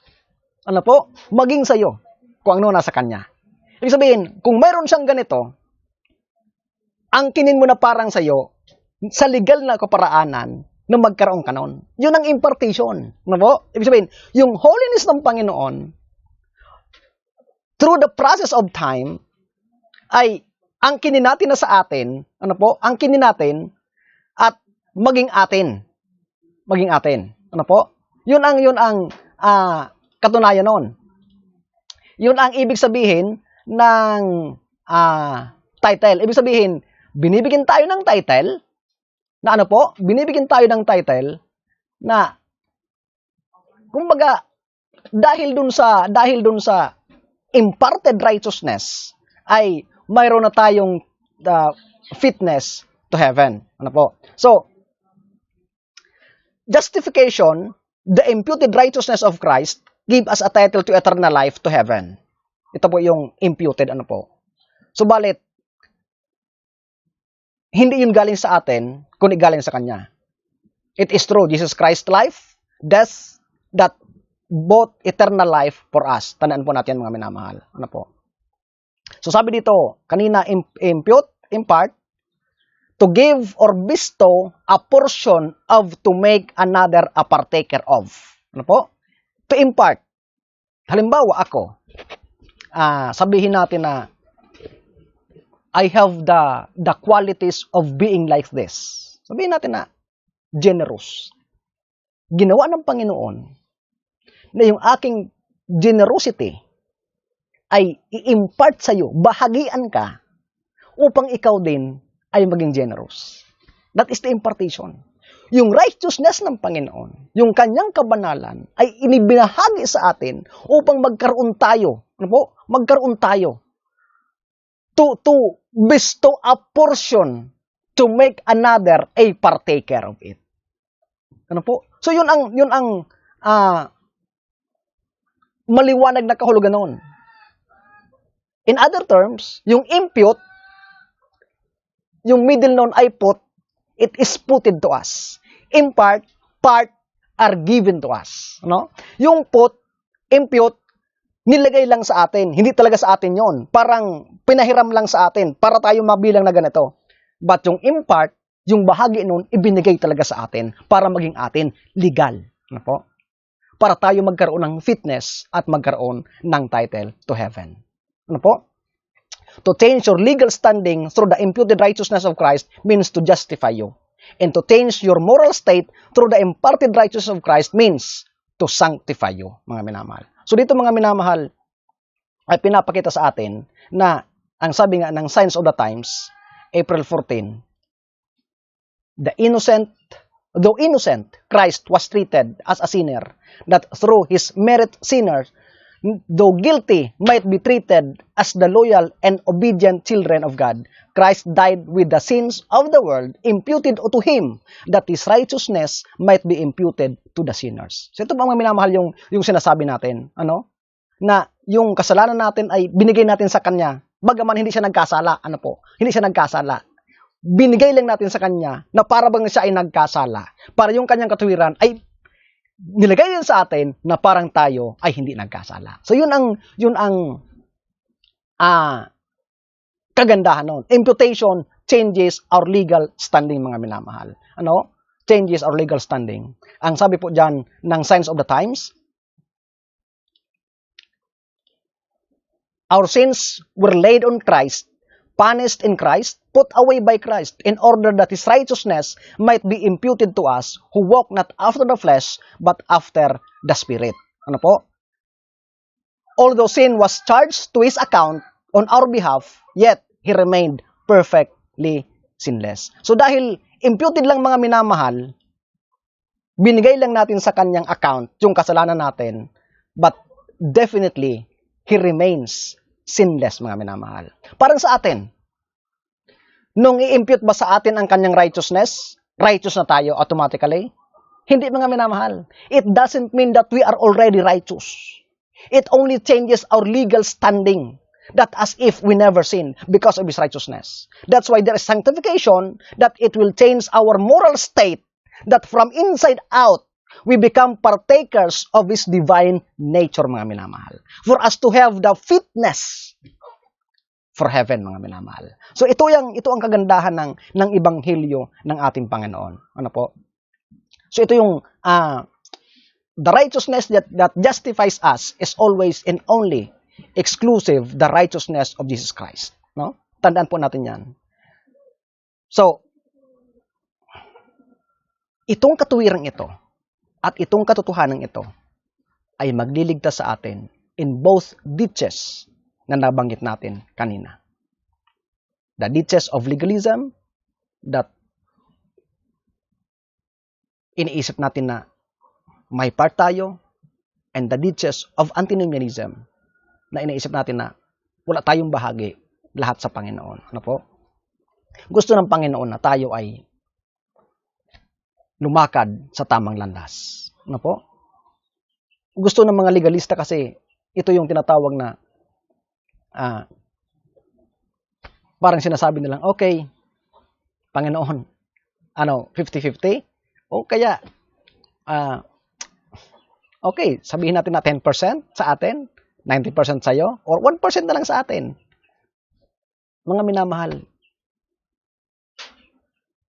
Ano po? Maging sa'yo kung ano nasa kanya. Ibig sabihin, kung mayroon siyang ganito, ang kinin mo na parang sa'yo, sa legal na kaparaanan, na magkaroon ka nun. Yun ang impartation. Ano po? Ibig sabihin, yung holiness ng Panginoon, through the process of time, ay ang kinin natin na sa atin, ano po? Ang kinin natin, at maging atin. Maging atin. Ano po? Yun ang katunayan nun. Yun ang ibig sabihin ng title. Ibig sabihin, binibigyan tayo ng title na ano po? Binibigyan tayo ng title na kumbaga dahil dun sa imparted righteousness ay mayroon na tayong fitness to heaven. Ano po? So, justification, the imputed righteousness of Christ, give us a title to eternal life to heaven. Ito po yung imputed, ano po. Subalit, hindi yun galing sa atin, kundi galing sa Kanya. It is true, Jesus Christ's life, death, that both eternal life for us. Tandaan po natin mga minamahal. Ano po? So sabi dito, kanina impute, impart, to give or bestow a portion of to make another a partaker of. Ano po? To impart. Halimbawa ako, sabihin natin na I have the qualities of being like this. Sabihin natin na generous. Ginawa ng Panginoon na yung aking generosity ay i-impart sa iyo, bahagian ka upang ikaw din ay maging generous. That is the impartation. Yung righteousness ng Panginoon, yung kanyang kabanalan, ay inibinahagi sa atin upang magkaroon tayo. Ano po? Magkaroon tayo. To bestow a portion to make another a partaker of it. Ano po? So yun ang maliwanag na kahulugan noon. In other terms, yung impute, yung middle noon ay put, it is puted to us. Impart, part are given to us. No? Yung put, impute, nilagay lang sa atin. Hindi talaga sa atin yon. Parang pinahiram lang sa atin para tayo mabilang na ganito. But yung impart, yung bahagi noon, ibinigay talaga sa atin para maging atin legal. Ano po? Para tayo magkaroon ng fitness at magkaroon ng title to heaven. Ano po? To change your legal standing through the imputed righteousness of Christ means to justify you. And to change your moral state through the imparted righteousness of Christ means to sanctify you, mga minamahal. So dito mga minamahal, ay pinapakita sa atin na ang sabi nga ng Signs of the Times, April 14, though innocent, Christ was treated as a sinner, that through His merit sinners, though guilty, might be treated as the loyal and obedient children of God. Christ died with the sins of the world, imputed to Him, that His righteousness might be imputed to the sinners. So ito ba mga minamahal yung sinasabi natin? Ano? Na yung kasalanan natin ay binigay natin sa Kanya. Bagaman hindi siya nagkasala. Ano po? Hindi siya nagkasala. Binigay lang natin sa Kanya na para bang siya ay nagkasala. Para yung Kanyang katuwiran ay nilagay din sa atin na parang tayo ay hindi nagkasala. So yun ang kagandahan nun. Imputation changes our legal standing, mga minamahal. Ano? Changes our legal standing. Ang sabi po dyan ng Signs of the Times, our sins were laid on Christ, punished in Christ, put away by Christ, in order that His righteousness might be imputed to us, who walk not after the flesh, but after the Spirit. Ano po? Although sin was charged to His account on our behalf, yet He remained perfectly sinless. So dahil Imputed lang mga minamahal, binigay lang natin sa kanyang account yung kasalanan natin, but definitely, he remains sinless mga minamahal. Parang sa atin, nung i-impute ba sa atin ang kanyang righteousness, righteous na tayo automatically? Hindi mga minamahal. It doesn't mean that we are already righteous. It only changes our legal standing. That as if we never sinned because of His righteousness. That's why there is sanctification, that it will change our moral state, that from inside out, we become partakers of His divine nature, mga minamahal. For us to have the fitness for heaven, mga minamahal. So ito ang kagandahan ng Ebanghelyo ng ating Panginoon. Ano po? So ito yung the righteousness that justifies us is always and only exclusive the righteousness of Jesus Christ. No? Tandaan po natin yan. So, itong katuwirang ito at itong katotohanan ito ay magliligtas sa atin in both ditches na nabanggit natin kanina. The ditches of legalism that iniisip natin na may part tayo, and the ditches of antinomianism na iniisip natin na wala tayong bahagi lahat sa Panginoon. Ano po? Gusto ng Panginoon na tayo ay lumakad sa tamang landas. Ano po? Gusto ng mga legalista kasi ito yung tinatawag na parang sinasabi nilang, okay, Panginoon, 50-50? O kaya, okay, sabihin natin na 10% sa atin, 90% sa'yo, or 1% na lang sa atin. Mga minamahal,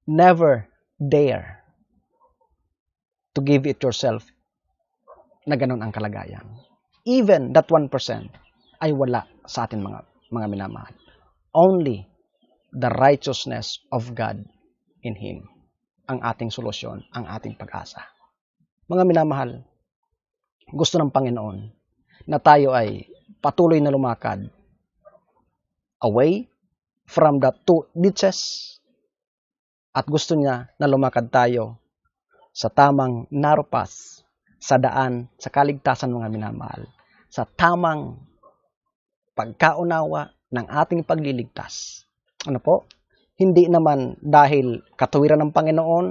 never dare to give it yourself na ganun ang kalagayan. Even that 1% ay wala sa atin mga minamahal. Only the righteousness of God in Him ang ating solusyon, ang ating pag-asa. Mga minamahal, gusto ng Panginoon na tayo ay patuloy na lumakad away from the two ditches, at gusto niya na lumakad tayo sa tamang narrow path, sa daan, sa kaligtasan, mga minamahal, sa tamang pagkaunawa ng ating pagliligtas. Ano po? Hindi naman dahil katuwiran ng Panginoon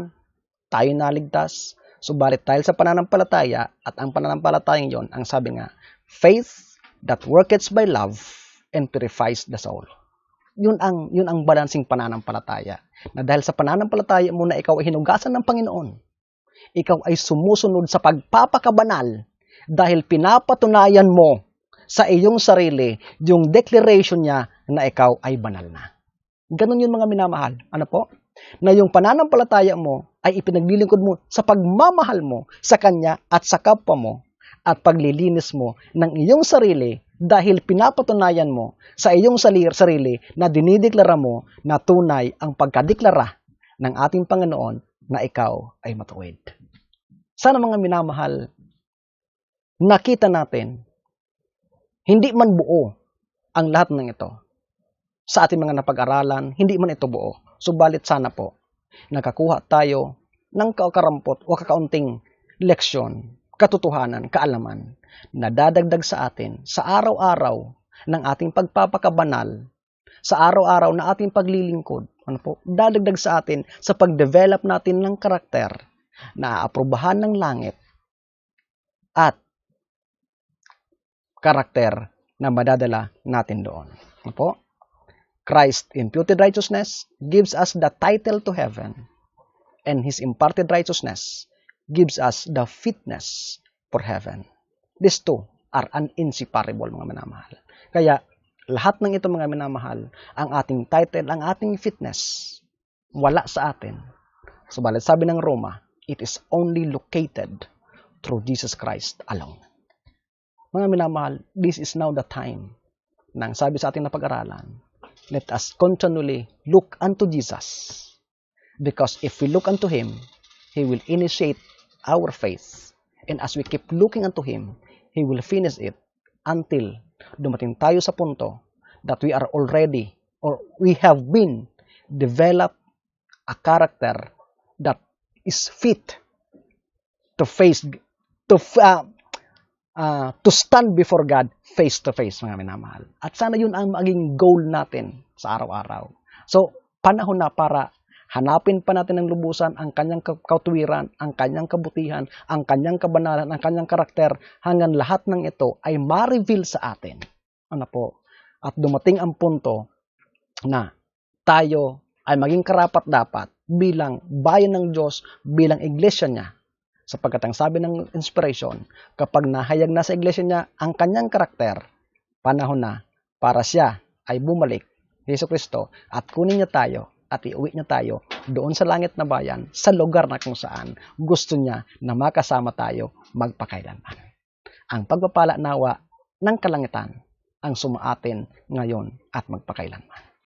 tayo naligtas, subalit dahil sa pananampalataya, at ang pananampalatayang yon, ang sabi nga, faith that worketh by love and purifies the soul. Yun ang balansing pananampalataya. Na dahil sa pananampalataya mo na ikaw ay hinugasan ng Panginoon, ikaw ay sumusunod sa pagpapakabanal dahil pinapatunayan mo sa iyong sarili yung declaration niya na ikaw ay banal na. Ganun yun, mga minamahal. Ano po? Na yung pananampalataya mo ay ipinaglilingkod mo sa pagmamahal mo sa Kanya at sa kapwa mo, at paglilinis mo ng iyong sarili dahil pinapatunayan mo sa iyong sarili na dinideklara mo na tunay ang pagkadeklara ng ating Panginoon na ikaw ay matuwid. Sana, mga minamahal, nakita natin, hindi man buo ang lahat ng ito sa ating mga napag-aralan, hindi man ito buo. Subalit sana po, nakakuha tayo ng kakarampot o kakaunting leksyon, katotohanan, kaalaman na dadagdag sa atin sa araw-araw ng ating pagpapakabanal, sa araw-araw na ating paglilingkod. Ano po? Dadagdag sa atin sa pag-develop natin ng karakter na aaprubahan ng langit at karakter na madadala natin doon. Ano po? Christ imputed righteousness gives us the title to heaven, and His imparted righteousness gives us the fitness for heaven. These two are inseparable, mga minamahal. Kaya, lahat ng ito, mga minamahal, ang ating title, ang ating fitness, wala sa atin. Subalit, sabi ng Roma, it is only located through Jesus Christ alone. Mga minamahal, this is now the time nang sabi sa ating napag-aralan, let us continually look unto Jesus. Because if we look unto Him, He will initiate our faith. And as we keep looking unto Him, He will finish it until dumating tayo sa punto that we are already, or we have been developed a character that is fit to face to stand before God face to face, mga minamahal. At sana yun ang maging goal natin sa araw-araw. So, panahon na para hanapin pa natin ng lubusan ang kanyang katuwiran, ang kanyang kabutihan, ang kanyang kabanalan, ang kanyang karakter, hanggang lahat ng ito ay ma-reveal sa atin. Ano po? At dumating ang punto na tayo ay maging karapat-dapat bilang bayan ng Diyos, bilang iglesia niya. Sapagkat ang sabi ng inspiration, kapag nahayag na sa iglesia niya ang kanyang karakter, panahon na para siya ay bumalik, Jesucristo, at kunin niya tayo at iuwi niya tayo doon sa langit na bayan, sa lugar na kung saan gusto niya na makasama tayo magpakailanman. Ang pagpapala nawa ng kalangitan ang sumaatin ngayon at magpakailanman.